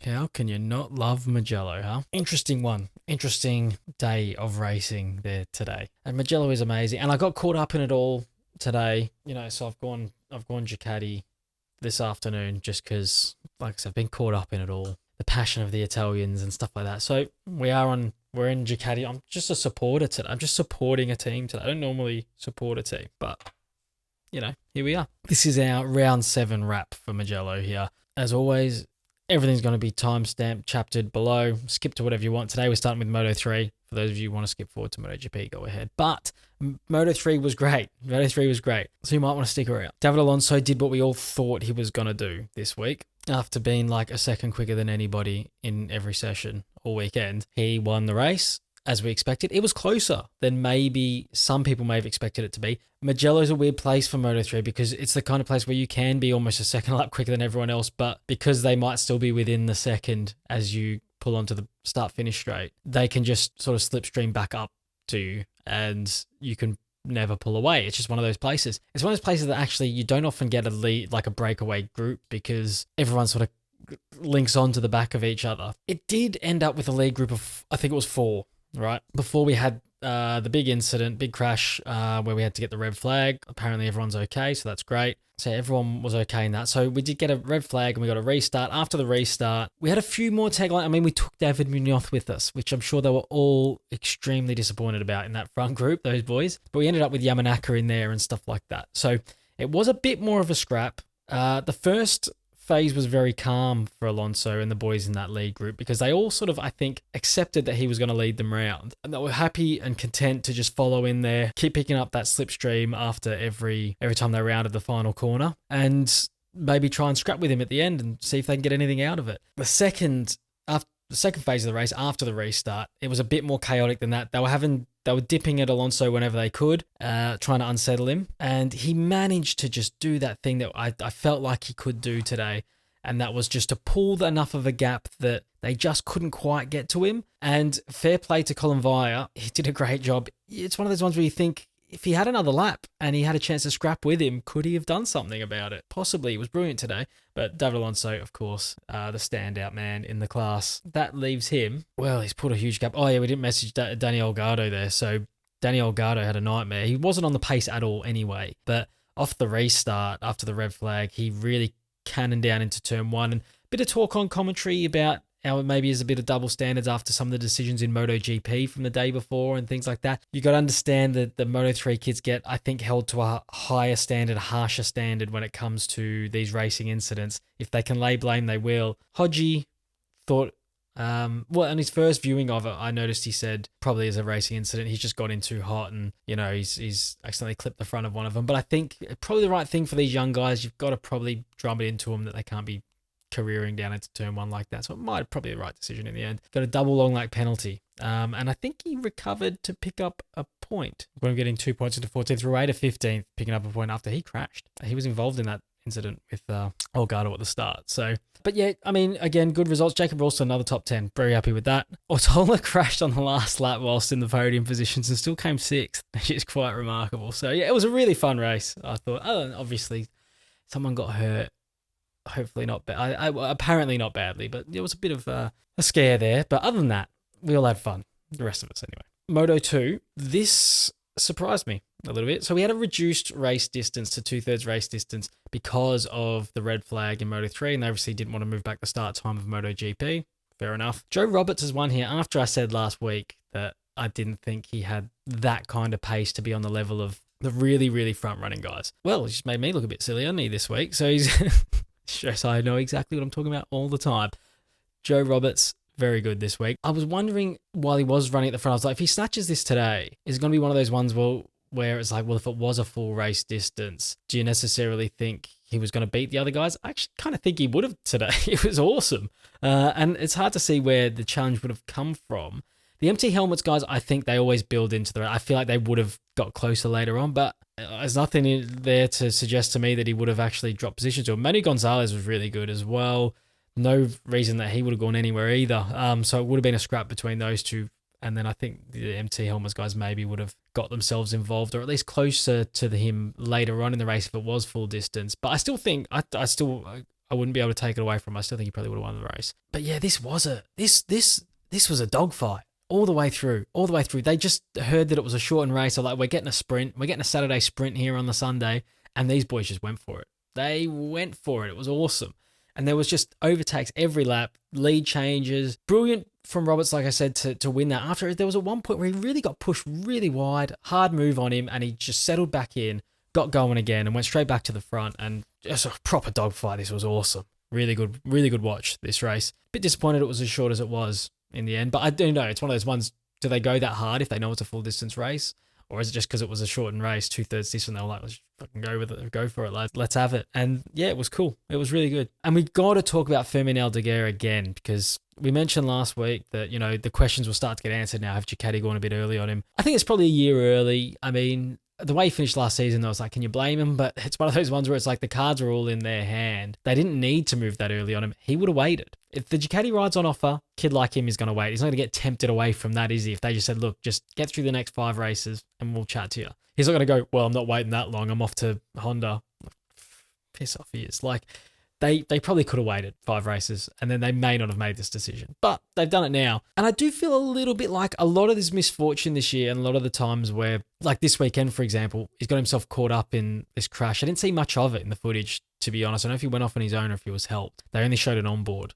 How can you not love Mugello, huh? Interesting one. Interesting day of racing there today. And Mugello is amazing. And I got caught up in it all today. So I've gone Ducati this afternoon just because, like I said, I've been caught up in it all. The passion of the Italians and stuff like that. So we're in Ducati. I'm just a supporter today. I'm just supporting a team today. I don't normally support a team, but here we are. This is our round 7 wrap for Mugello here. As always, everything's going to be timestamped, chaptered below. Skip to whatever you want. Today we're starting with Moto3. For those of you who want to skip forward to MotoGP, go ahead. But Moto3 was great. So you might want to stick around. David Alonso did what we all thought he was going to do this week. After being like a second quicker than anybody in every session all weekend, he won the race as we expected. It was closer than maybe some people may have expected it to be. Mugello's a weird place for Moto3 because it's the kind of place where you can be almost a second lap quicker than everyone else, but because they might still be within the second as you pull onto the start-finish straight, they can just sort of slipstream back up to you and you can never pull away. It's just one of those places. It's one of those places that actually you don't often get a lead, like a breakaway group, because everyone sort of links onto the back of each other. It did end up with a lead group of, I think it was 4, right? Before we had the big crash where we had to get the red flag. Apparently everyone's okay, so that's great. So everyone was okay in that. So we did get a red flag and we got a restart. After the restart, we had a few more taglines. I mean, we took David Munoz with us, which I'm sure they were all extremely disappointed about in that front group, those boys. But we ended up with Yamanaka in there and stuff like that. So it was a bit more of a scrap. The first phase was very calm for Alonso and the boys in that lead group because they all sort of, I think, accepted that he was going to lead them round and they were happy and content to just follow in there, keep picking up that slipstream after every time they rounded the final corner and maybe try and scrap with him at the end and see if they can get anything out of it. The second phase of the race after the restart, it was a bit more chaotic than that. They were dipping at Alonso whenever they could, trying to unsettle him. And he managed to just do that thing that I felt like he could do today. And that was just to pull enough of a gap that they just couldn't quite get to him. And fair play to Colin Vire. He did a great job. It's one of those ones where you think, if he had another lap and he had a chance to scrap with him, could he have done something about it? Possibly. He was brilliant today. But David Alonso, of course, the standout man in the class. That leaves him. Well, he's put a huge gap. Oh, yeah, we didn't message Daniel Gardo there. So Daniel Gardo had a nightmare. He wasn't on the pace at all anyway. But off the restart, after the red flag, he really cannoned down into turn 1. And a bit of talk on commentary about how it maybe is a bit of double standards after some of the decisions in MotoGP from the day before and things like that. You got to understand that the Moto3 kids get, I think, held to a higher standard, harsher standard when it comes to these racing incidents. If they can lay blame, they will. Hodgie thought, in his first viewing of it, I noticed he said probably as a racing incident, he's just got in too hot and, he's accidentally clipped the front of one of them. But I think probably the right thing for these young guys, you've got to probably drum it into them that they can't be careering down into turn 1 like that. So it might probably be the right decision in the end. Got a double long lap penalty. And I think he recovered to pick up a point. We're getting 2 points into 14th, through 8 to 15th, picking up a point after he crashed. He was involved in that incident with Olgado at the start. So, but yeah, I mean, again, good results. Jacob Ralston, another top 10. Very happy with that. Ortola crashed on the last lap whilst in the podium positions and still came 6th, which is quite remarkable. So yeah, it was a really fun race, I thought. Obviously, someone got hurt. Hopefully not bad. Apparently not badly, but there was a bit of a scare there. But other than that, we all had fun. The rest of us anyway. Moto2, this surprised me a little bit. So we had a reduced race distance to 2/3 race distance because of the red flag in Moto3, and they obviously didn't want to move back the start time of MotoGP. Fair enough. Joe Roberts has won here after I said last week that I didn't think he had that kind of pace to be on the level of the really, really front-running guys. Well, he just made me look a bit silly, hasn't he, this week? So he's... So I know exactly what I'm talking about all the time. Joe Roberts, very good this week. I was wondering while he was running at the front, I was like, if he snatches this today, is it going to be one of those ones where it's like, well, if it was a full race distance, do you necessarily think he was going to beat the other guys? I actually kind of think he would have today. It was awesome. And it's hard to see where the challenge would have come from. The empty helmets guys, I think they always build into the... I feel like they would have got closer later on, but there's nothing in there to suggest to me that he would have actually dropped positions to him. Manny Gonzalez was really good as well. No reason that he would have gone anywhere either. So it would have been a scrap between those two. And then I think the MT helmets guys maybe would have got themselves involved, or at least closer to him later on in the race if it was full distance. But I still think, I wouldn't be able to take it away from him. I still think he probably would have won the race. But yeah, this was a dogfight all the way through. They just heard that it was a shortened race. So like, we're getting a sprint. We're getting a Saturday sprint here on the Sunday. And these boys just went for it. They went for it. It was awesome. And there was just overtakes every lap, lead changes. Brilliant from Roberts, like I said, to win that. After there was at one point where he really got pushed really wide, hard move on him, and he just settled back in, got going again, and went straight back to the front. And just a proper dogfight. This was awesome. Really good watch, this race. Bit disappointed it was as short as it was in the end, but I do know it's one of those ones. Do they go that hard if they know it's a full distance race? Or is it just because it was a shortened race, 2/3 distance, and they were like, let's fucking go with it, go for it, let's have it. And yeah, it was cool. It was really good. And we got to talk about Fermin again, because we mentioned last week that, you know, the questions will start to get answered now. Have Ducati gone a bit early on him? I think it's probably a year early. I mean, the way he finished last season, I was like, can you blame him? But it's one of those ones where it's like the cards are all in their hand. They didn't need to move that early on him. He would have waited. If the Ducati ride's on offer, kid like him is going to wait. He's not going to get tempted away from that, is he? If they just said, look, just get through the next 5 races and we'll chat to you. He's not going to go, well, I'm not waiting that long. I'm off to Honda. Piss off he is. Like, they probably could have waited 5 races and then they may not have made this decision. But they've done it now. And I do feel a little bit like a lot of this misfortune this year and a lot of the times where, like this weekend, for example, he's got himself caught up in this crash. I didn't see much of it in the footage, to be honest. I don't know if he went off on his own or if he was helped. They only showed it on board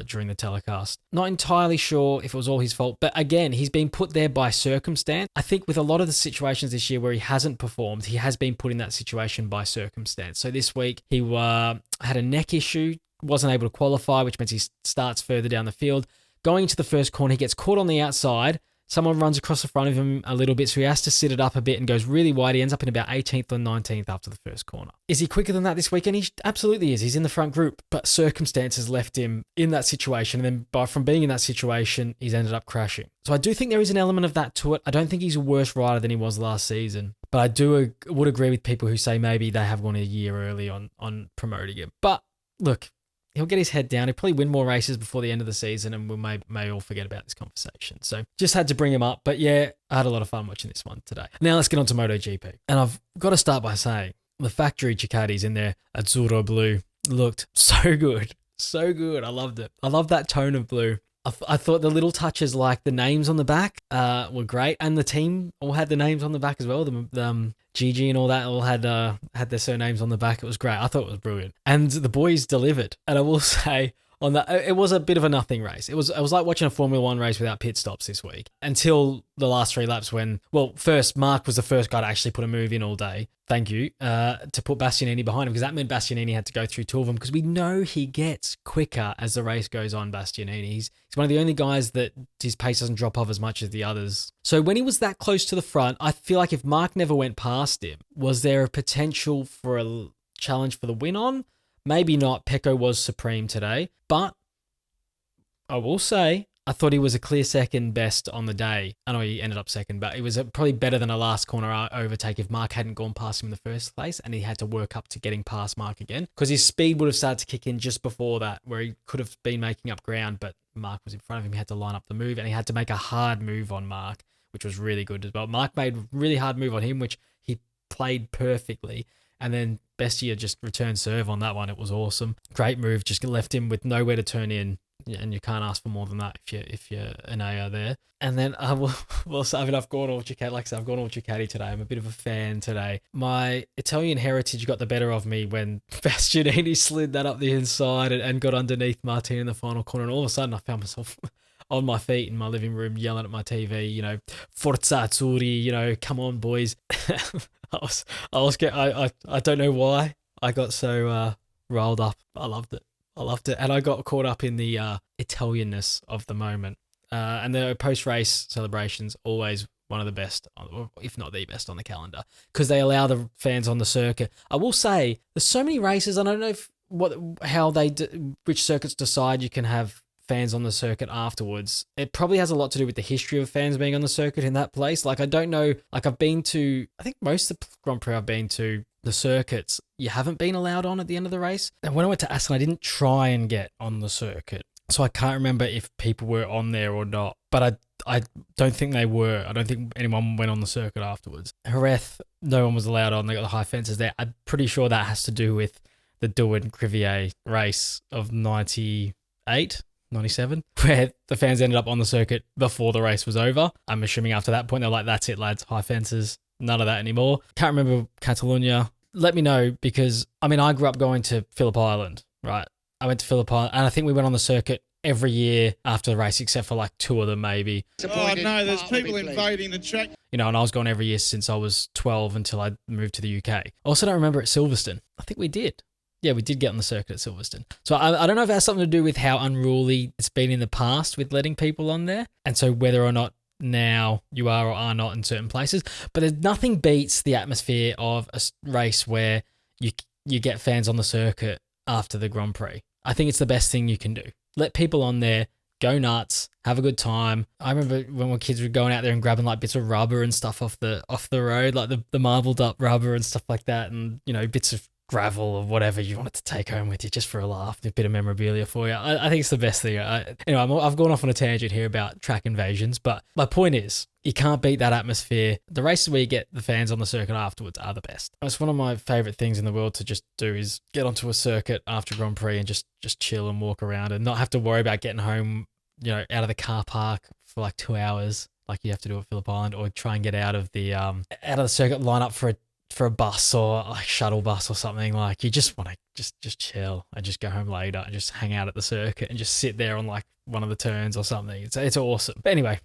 during the telecast. Not entirely sure if it was all his fault, but again, he's been put there by circumstance. I think with a lot of the situations this year where he hasn't performed, he has been put in that situation by circumstance. So this week, he had a neck issue, wasn't able to qualify, which means he starts further down the field. Going into the first corner, he gets caught on the outside. Someone runs across the front of him a little bit, so he has to sit it up a bit and goes really wide. He ends up in about 18th or 19th after the first corner. Is he quicker than that this weekend? He absolutely is. He's in the front group, but circumstances left him in that situation, and then from being in that situation, he's ended up crashing. So I do think there is an element of that to it. I don't think he's a worse rider than he was last season, but I would agree with people who say maybe they have gone a year early on promoting him. But look, he'll get his head down. He'll probably win more races before the end of the season, and we may all forget about this conversation. So just had to bring him up. But yeah, I had a lot of fun watching this one today. Now let's get on to MotoGP. And I've got to start by saying the factory Ducatis in there, Azzurro blue, looked so good. So good. I loved it. I love that tone of blue. I thought the little touches like the names on the back were great. And the team all had the names on the back as well. The Gigi and all that all had their surnames on the back. It was great. I thought it was brilliant. And the boys delivered. And I will say on that, it was a bit of a nothing race. It was like watching a Formula One race without pit stops this week until the last 3 laps when, well, first Marc was the first guy to actually put a move in all day. Thank you. To put Bastianini behind him, because that meant Bastianini had to go through 2 of them, because we know he gets quicker as the race goes on, Bastianini. He's one of the only guys that his pace doesn't drop off as much as the others. So when he was that close to the front, I feel like if Marc never went past him, was there a potential for a challenge for the win on? Maybe not. Pecco was supreme today, but I will say I thought he was a clear second best on the day. I know he ended up second, but it was probably better than a last corner overtake if Marc hadn't gone past him in the first place and he had to work up to getting past Marc again, because his speed would have started to kick in just before that, where he could have been making up ground, but Marc was in front of him. He had to line up the move and he had to make a hard move on Marc, which was really good as well. Marc made a really hard move on him, which he played perfectly. And then Bestia just returned serve on that one. It was awesome. Great move. Just left him with nowhere to turn in. And you can't ask for more than that if you're an AR there. And then I will say, I mean, I've gone all Ducati. Like I said, I've gone all Ducati today. I'm a bit of a fan today. My Italian heritage got the better of me when Bastianini slid that up the inside and got underneath Martin in the final corner. And all of a sudden, I found myself on my feet in my living room yelling at my TV, you know, Forza Azzurri, you know, come on, boys. I don't know why I got so riled up. I loved it. And I got caught up in the Italianness of the moment. And the post-race celebrations, always one of the best, if not the best on the calendar, because they allow the fans on the circuit. I will say, there's so many races, I don't know which circuits decide you can have fans on the circuit afterwards. It probably has a lot to do with the history of fans being on the circuit in that place. Like, I don't know, like I've been to, I think most of the Grand Prix I've been to, the circuits you haven't been allowed on at the end of the race. And when I went to Aston, I didn't try and get on the circuit, so I can't remember if people were on there or not, but I don't think they were. I don't think anyone went on the circuit afterwards. Jerez, no one was allowed on. They got the high fences there. I'm pretty sure that has to do with the Douin Crivier race of 98, 97, where the fans ended up on the circuit before the race was over. I'm assuming after that point, they're like, that's it, lads, high fences, none of that anymore. Can't remember Catalonia. Let me know, because, I mean, I grew up going to Phillip Island, right? I went to Phillip Island, and I think we went on the circuit every year after the race, except for like 2 of them maybe. Oh no, there's people invading the track. You know, and I was going every year since I was 12 until I moved to the UK. I also don't remember at Silverstone. I think we did. Yeah, we did get on the circuit at Silverstone. So I don't know if it has something to do with how unruly it's been in the past with letting people on there. And so whether or not now you are or are not in certain places. But there's nothing beats the atmosphere of a race where you get fans on the circuit after the Grand Prix. I think it's the best thing you can do. Let people on there, go nuts, have a good time. I remember when kids were going out there and grabbing like bits of rubber and stuff off the road, like the marbled up rubber and stuff like that, and you know, bits of gravel or whatever you wanted to take home with you just for a laugh, a bit of memorabilia for you. I think it's the best thing. Anyway, I've gone off on a tangent here about track invasions, but my point is, you can't beat that atmosphere. The races where you get the fans on the circuit afterwards are the best. It's one of my favourite things in the world to just do is get onto a circuit after Grand Prix and just chill and walk around and not have to worry about getting home, you know, out of the car park for like 2 hours like you have to do at Phillip Island, or try and get out of the circuit, line up for a bus or like shuttle bus or something. Like, you just want to just chill and just go home later and just hang out at the circuit and just sit there on like one of the turns or something. It's awesome. But anyway,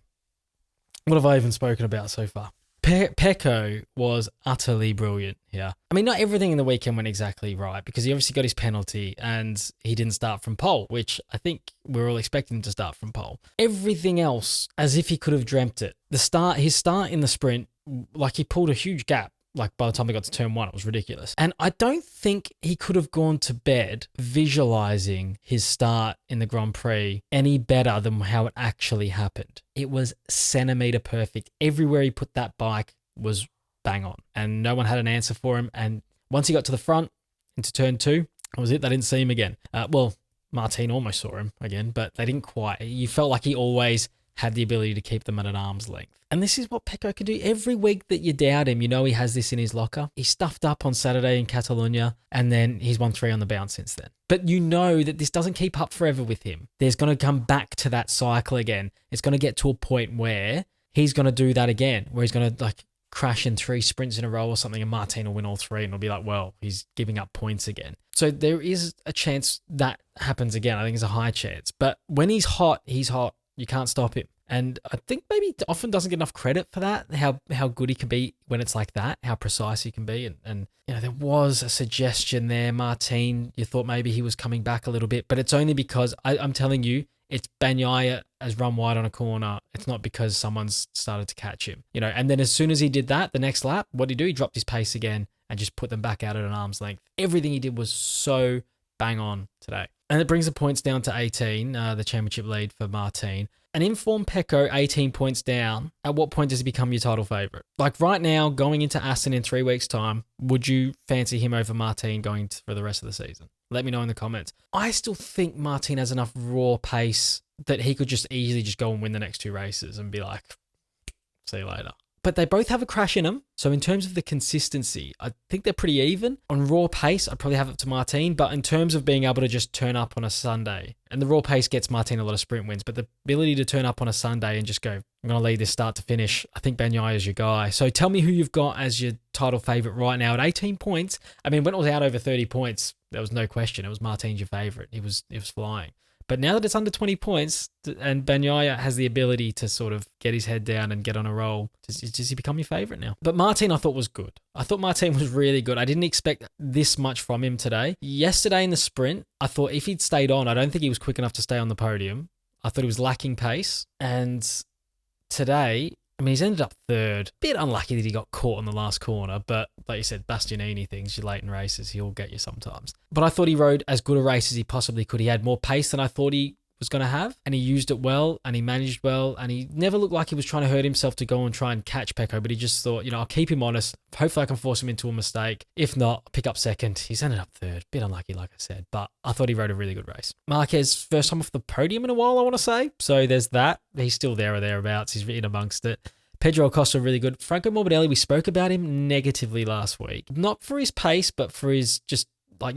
what have I even spoken about so far? Pecco was utterly brilliant here. I mean, not everything in the weekend went exactly right, because he obviously got his penalty and he didn't start from pole, which I think we're all expecting him to start from pole. Everything else, as if he could have dreamt it. His start in the sprint, like he pulled a huge gap. Like by the time he got to turn 1, it was ridiculous. And I don't think he could have gone to bed visualizing his start in the Grand Prix any better than how it actually happened. It was centimeter perfect. Everywhere he put that bike was bang on, and no one had an answer for him. And once he got to the front into turn 2, that was it. They didn't see him again. Well, Martin almost saw him again, but they didn't quite. You felt like he always had the ability to keep them at an arm's length. And this is what Pecco can do. Every week that you doubt him, you know he has this in his locker. He stuffed up on Saturday in Catalonia, and then he's won 3 on the bounce since then. But you know that this doesn't keep up forever with him. There's going to come back to that cycle again. It's going to get to a point where he's going to do that again, where he's going to like crash in 3 sprints in a row or something, and Martin will win all 3, and it'll be like, well, he's giving up points again. So there is a chance that happens again. I think it's a high chance. But when he's hot, he's hot. You can't stop him. And I think maybe often doesn't get enough credit for that, how good he can be when it's like that, how precise he can be. And you know, there was a suggestion there, Martin, you thought maybe he was coming back a little bit, but it's only because, I'm telling you, it's Bagnaia has run wide on a corner. It's not because someone's started to catch him, you know. And then as soon as he did that, the next lap, what did he do? He dropped his pace again and just put them back out at an arm's length. Everything he did was so bang on today. And it brings the points down to 18, the championship lead for Martin. An informed Pecco, 18 points down. At what point does he become your title favourite? Like right now, going into Aston in 3 weeks' time, would you fancy him over Martin for the rest of the season? Let me know in the comments. I still think Martin has enough raw pace that he could just easily just go and win the next 2 races and be like, see you later. But they both have a crash in them. So in terms of the consistency, I think they're pretty even. On raw pace, I'd probably have it to Martin. But in terms of being able to just turn up on a Sunday, and the raw pace gets Martin a lot of sprint wins, but the ability to turn up on a Sunday and just go, I'm going to lead this start to finish, I think Bagnaia is your guy. So tell me who you've got as your title favourite right now at 18 points. I mean, when it was out over 30 points, there was no question. It was Martin's your favourite. He was flying. But now that it's under 20 points and Bagnaia has the ability to sort of get his head down and get on a roll, does he become your favourite now? But Martin I thought was good. I thought Martin was really good. I didn't expect this much from him today. Yesterday in the sprint, I thought if he'd stayed on, I don't think he was quick enough to stay on the podium. I thought he was lacking pace. And today, I mean, he's ended up 3rd. Bit unlucky that he got caught in the last corner, but like you said, Bastianini things, you're late in races, he'll get you sometimes. But I thought he rode as good a race as he possibly could. He had more pace than I thought he was going to have, and he used it well, and he managed well, and he never looked like he was trying to hurt himself to go and try and catch Pecco, but he just thought, you know, I'll keep him honest. Hopefully I can force him into a mistake. If not, I'll pick up 2nd. He's ended up 3rd. Bit unlucky, like I said, but I thought he rode a really good race. Marquez, first time off the podium in a while, I want to say. So there's that. He's still there or thereabouts. He's in amongst it. Pedro Acosta, really good. Franco Morbidelli, we spoke about him negatively last week. Not for his pace, but for his just, like,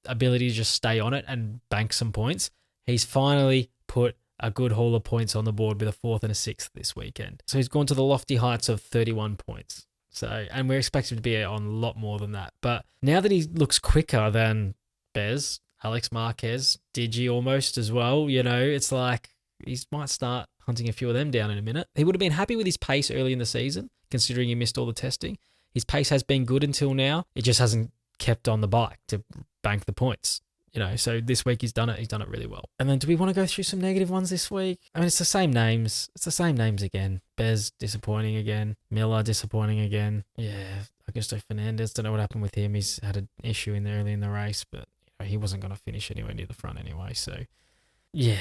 ability to just stay on it and bank some points. He's finally put a good haul of points on the board with a 4th and a 6th this weekend. So he's gone to the lofty heights of 31 points. So, and we're expected to be on a lot more than that. But now that he looks quicker than Bez, Alex Marquez, Digi almost as well, you know, it's like he might start hunting a few of them down in a minute. He would have been happy with his pace early in the season, considering he missed all the testing. His pace has been good until now. It just hasn't kept on the bike to bank the points. You know, so this week he's done it. He's done it really well. And then do we want to go through some negative ones this week? I mean, it's the same names. It's the same names again. Bez disappointing again. Miller disappointing again. Yeah, Augusto Fernandez. Don't know what happened with him. He's had an issue early in the race, but you know, he wasn't going to finish anywhere near the front anyway. So yeah.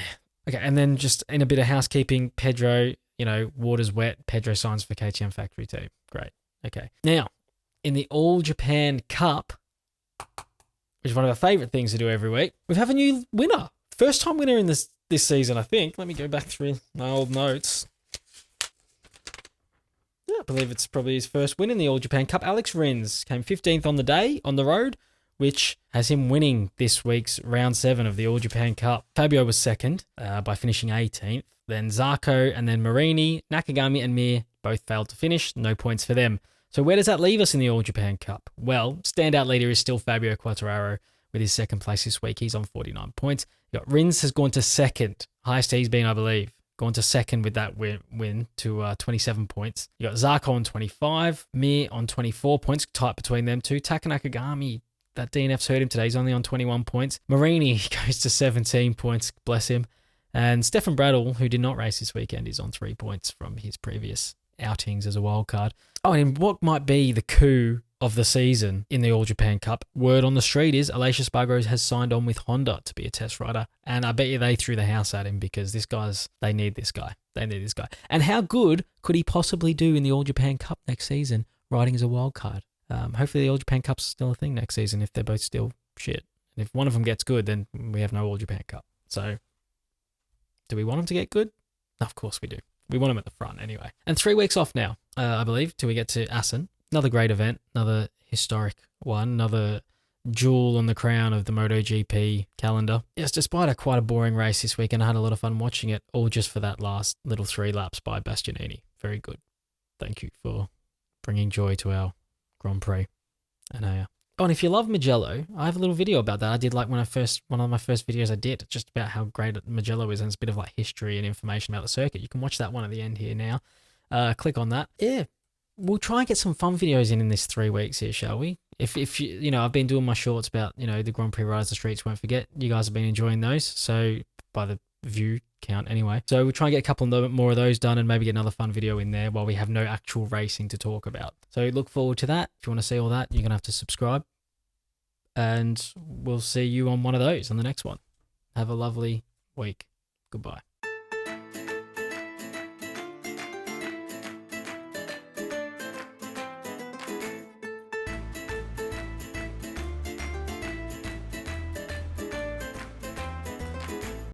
Okay, and then just in a bit of housekeeping, Pedro, you know, water's wet. Pedro signs for KTM Factory Team. Great. Okay. Now, in the All Japan Cup, which is one of our favourite things to do every week, we have a new winner. First time winner in this season, I think. Let me go back through my old notes. Yeah, I believe it's probably his first win in the All Japan Cup. Alex Rins came 15th on the day, on the road, which has him winning this week's round 7 of the All Japan Cup. Fabio was second by finishing 18th. Then Zarco and then Marini, Nakagami and Mir both failed to finish. No points for them. So where does that leave us in the All Japan Cup? Well, standout leader is still Fabio Quartararo with his second place this week. He's on 49 points. You got Rins has gone to second. Highest he's been, I believe. Gone to second with that win to 27 points. You got Zarco on 25. Mir on 24 points. Tight between them two. Taka Nakagami, that DNF's hurt him today. He's only on 21 points. Marini goes to 17 points. Bless him. And Stefan Bradl, who did not race this weekend, is on 3 points from his previous outings as a wild card. Oh, and what might be the coup of the season in the All Japan Cup? Word on the street is Aleix Espargaro has signed on with Honda to be a test rider, and I bet you they threw the house at him because they need this guy. They need this guy. And how good could he possibly do in the All Japan Cup next season, riding as a wild card? Hopefully the All Japan Cup's still a thing next season if they're both still shit. And if one of them gets good, then we have no All Japan Cup. So, do we want them to get good? Of course we do. We want them at the front anyway. And 3 weeks off now, I believe, till we get to Assen. Another great event, another historic one, another jewel on the crown of the MotoGP calendar. Yes, despite quite a boring race this weekend, I had a lot of fun watching it, all just for that last little 3 laps by Bastianini. Very good. Thank you for bringing joy to our Grand Prix. And if you love Mugello, I have a little video about that. I did one of my first videos I did, just about how great Mugello is, and it's a bit of history and information about the circuit. You can watch that one at the end here now. Click on that. Yeah, we'll try and get some fun videos in this 3 weeks here, shall we? If you I've been doing my shorts about, the Grand Prix rides, the streets won't forget. You guys have been enjoying those, so by the view count anyway. So we'll try and get a couple more of those done and maybe get another fun video in there while we have no actual racing to talk about. So look forward to that. If you want to see all that, you're going to have to subscribe. And we'll see you on one of those on the next one. Have a lovely week. Goodbye.